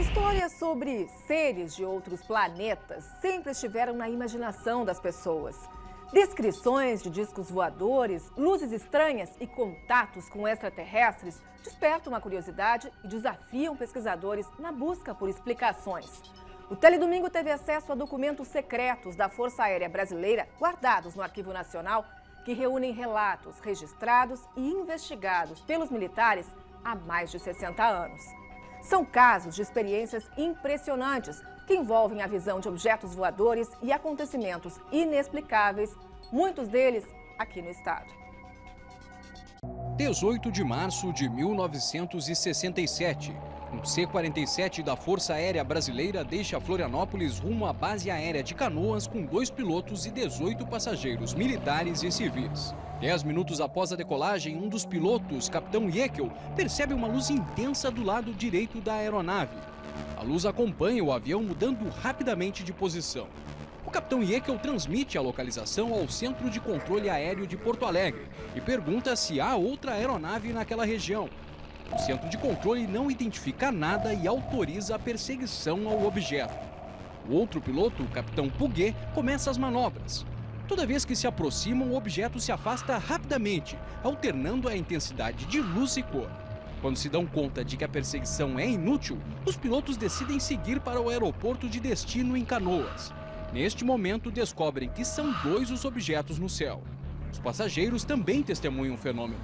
Histórias sobre seres de outros planetas sempre estiveram na imaginação das pessoas. Descrições de discos voadores, luzes estranhas e contatos com extraterrestres despertam a curiosidade e desafiam pesquisadores na busca por explicações. O Teledomingo teve acesso a documentos secretos da Força Aérea Brasileira guardados no Arquivo Nacional que reúnem relatos registrados e investigados pelos militares há mais de 60 anos. São casos de experiências impressionantes que envolvem a visão de objetos voadores e acontecimentos inexplicáveis, muitos deles aqui no estado. 18 de março de 1967, um C-47 da Força Aérea Brasileira deixa Florianópolis rumo à base aérea de Canoas com 2 pilotos e 18 passageiros militares e civis. 10 minutos após a decolagem, um dos pilotos, capitão Jekyll, percebe uma luz intensa do lado direito da aeronave. A luz acompanha o avião mudando rapidamente de posição. O capitão Jekyll transmite a localização ao Centro de Controle Aéreo de Porto Alegre e pergunta se há outra aeronave naquela região. O Centro de Controle não identifica nada e autoriza a perseguição ao objeto. O outro piloto, o capitão Puget, começa as manobras. Toda vez que se aproximam, o objeto se afasta rapidamente, alternando a intensidade de luz e cor. Quando se dão conta de que a perseguição é inútil, os pilotos decidem seguir para o aeroporto de destino em Canoas. Neste momento, descobrem que são 2 os objetos no céu. Os passageiros também testemunham o fenômeno.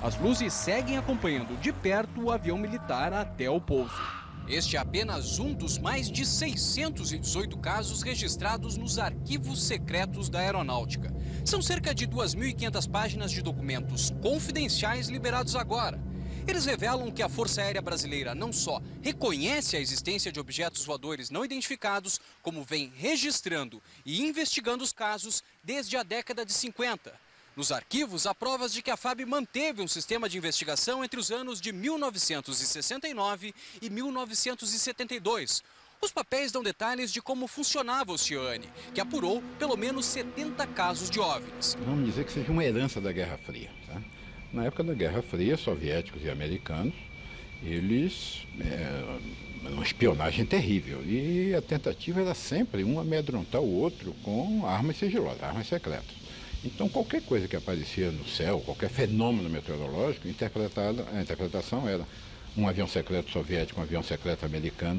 As luzes seguem acompanhando de perto o avião militar até o pouso. Este é apenas um dos mais de 618 casos registrados nos arquivos secretos da aeronáutica. São cerca de 2.500 páginas de documentos confidenciais liberados agora. Eles revelam que a Força Aérea Brasileira não só reconhece a existência de objetos voadores não identificados, como vem registrando e investigando os casos desde a década de 50. Nos arquivos, há provas de que a FAB manteve um sistema de investigação entre os anos de 1969 e 1972. Os papéis dão detalhes de como funcionava o Ciane, que apurou pelo menos 70 casos de OVNIs. Vamos dizer que seja uma herança da Guerra Fria. Tá? Na época da Guerra Fria, soviéticos e americanos, eles... uma espionagem terrível. E a tentativa era sempre um amedrontar o outro com armas sigilosas, armas secretas. Então, qualquer coisa que aparecia no céu, qualquer fenômeno meteorológico, a interpretação era um avião secreto soviético, um avião secreto americano.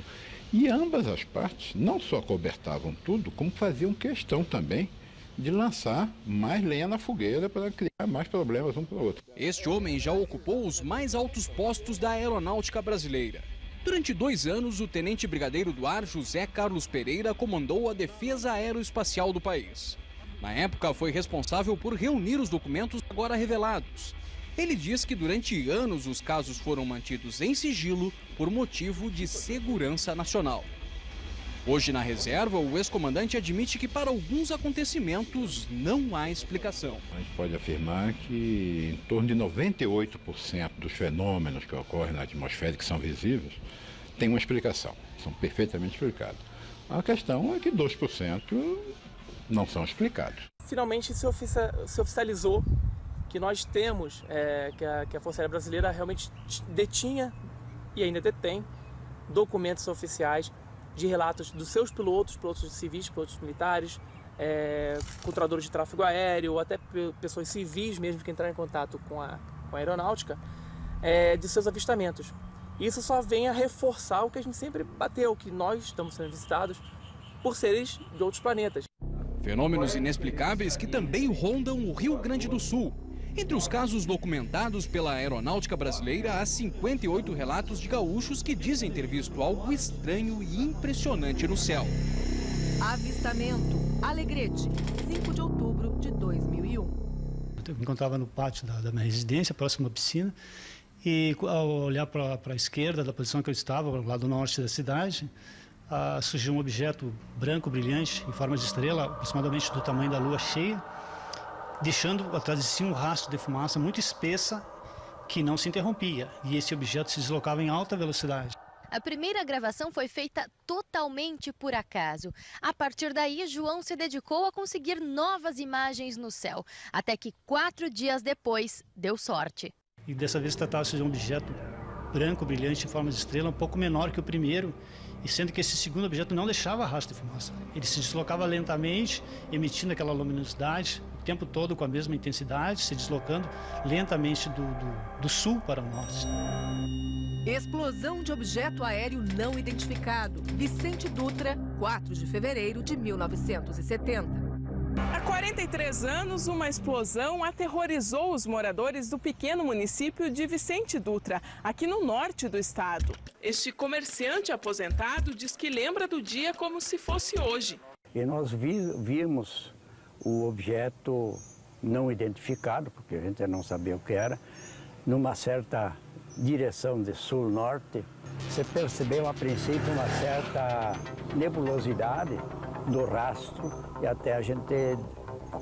E ambas as partes não só cobertavam tudo, como faziam questão também de lançar mais lenha na fogueira para criar mais problemas um para o outro. Este homem já ocupou os mais altos postos da aeronáutica brasileira. Durante 2 anos, o tenente brigadeiro do ar José Carlos Pereira comandou a defesa aeroespacial do país. Na época, foi responsável por reunir os documentos agora revelados. Ele diz que durante anos os casos foram mantidos em sigilo por motivo de segurança nacional. Hoje, na reserva, o ex-comandante admite que para alguns acontecimentos não há explicação. A gente pode afirmar que em torno de 98% dos fenômenos que ocorrem na atmosfera e que são visíveis têm uma explicação, são perfeitamente explicados. A questão é que 2% não são explicados. Finalmente se oficializou que nós temos, que a Força Aérea Brasileira realmente detinha e ainda detém documentos oficiais de relatos dos seus pilotos civis, pilotos militares, controladores de tráfego aéreo, ou até pessoas civis mesmo que entraram em contato com a aeronáutica, de seus avistamentos. Isso só vem a reforçar o que a gente sempre bateu, que nós estamos sendo visitados por seres de outros planetas. Fenômenos inexplicáveis que também rondam o Rio Grande do Sul. Entre os casos documentados pela aeronáutica brasileira, há 58 relatos de gaúchos que dizem ter visto algo estranho e impressionante no céu. Avistamento Alegrete, 5 de outubro de 2001. Eu me encontrava no pátio da minha residência, próximo à piscina, e ao olhar para a esquerda da posição que eu estava, lá do norte da cidade, surgiu um objeto branco, brilhante, em forma de estrela, aproximadamente do tamanho da lua cheia, deixando atrás de si um rastro de fumaça muito espessa que não se interrompia, e esse objeto se deslocava em alta velocidade. A primeira gravação foi feita totalmente por acaso. A partir daí, João se dedicou a conseguir novas imagens no céu, até que 4 dias depois deu sorte. E dessa vez tratava-se de um objeto branco, brilhante em forma de estrela, um pouco menor que o primeiro, e sendo que esse segundo objeto não deixava rastro de fumaça. Ele se deslocava lentamente, emitindo aquela luminosidade, o tempo todo com a mesma intensidade, se deslocando lentamente do sul para o norte. Explosão de objeto aéreo não identificado. Vicente Dutra, 4 de fevereiro de 1970. Há 43 anos, uma explosão aterrorizou os moradores do pequeno município de Vicente Dutra, aqui no norte do estado. Este comerciante aposentado diz que lembra do dia como se fosse hoje. E nós vimos o objeto não identificado, porque a gente não sabia o que era, numa certa direção de sul-norte. Você percebeu a princípio uma certa nebulosidade do rastro e até a gente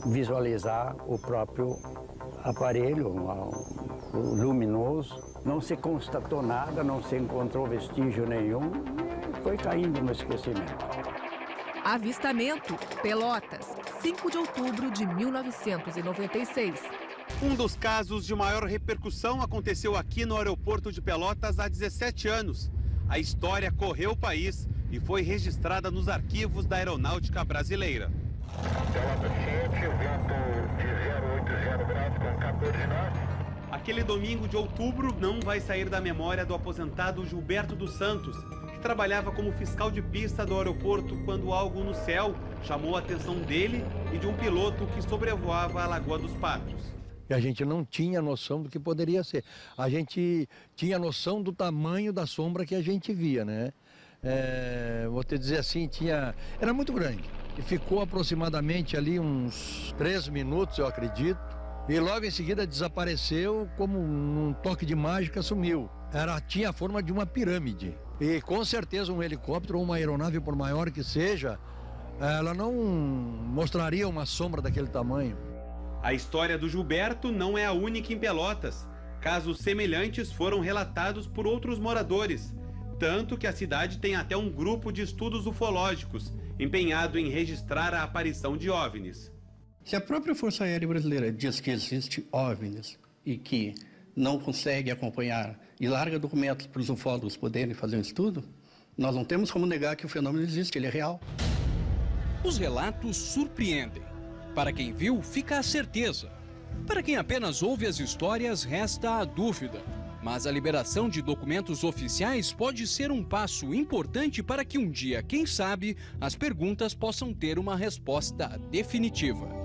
visualizar o próprio aparelho luminoso. Não se constatou nada, não se encontrou vestígio nenhum e foi caindo no esquecimento. Avistamento, Pelotas, 5 de outubro de 1996. Um dos casos de maior repercussão aconteceu aqui no aeroporto de Pelotas há 17 anos. A história correu o país e foi registrada nos arquivos da Aeronáutica Brasileira. Aquele domingo de outubro não vai sair da memória do aposentado Gilberto dos Santos, que trabalhava como fiscal de pista do aeroporto quando algo no céu chamou a atenção dele e de um piloto que sobrevoava a Lagoa dos Patos. E a gente não tinha noção do que poderia ser. A gente tinha noção do tamanho da sombra que a gente via, né? Vou te dizer assim, era muito grande. E ficou aproximadamente ali uns 3 minutos, eu acredito. E logo em seguida desapareceu, como um toque de mágica, sumiu. Tinha a forma de uma pirâmide. E com certeza um helicóptero ou uma aeronave, por maior que seja, ela não mostraria uma sombra daquele tamanho. A história do Gilberto não é a única em Pelotas. Casos semelhantes foram relatados por outros moradores. Tanto que a cidade tem até um grupo de estudos ufológicos, empenhado em registrar a aparição de OVNIs. Se a própria Força Aérea Brasileira diz que existe OVNIs e que não consegue acompanhar e larga documentos para os ufólogos poderem fazer um estudo, nós não temos como negar que o fenômeno existe, ele é real. Os relatos surpreendem. Para quem viu, fica a certeza. Para quem apenas ouve as histórias, resta a dúvida. Mas a liberação de documentos oficiais pode ser um passo importante para que um dia, quem sabe, as perguntas possam ter uma resposta definitiva.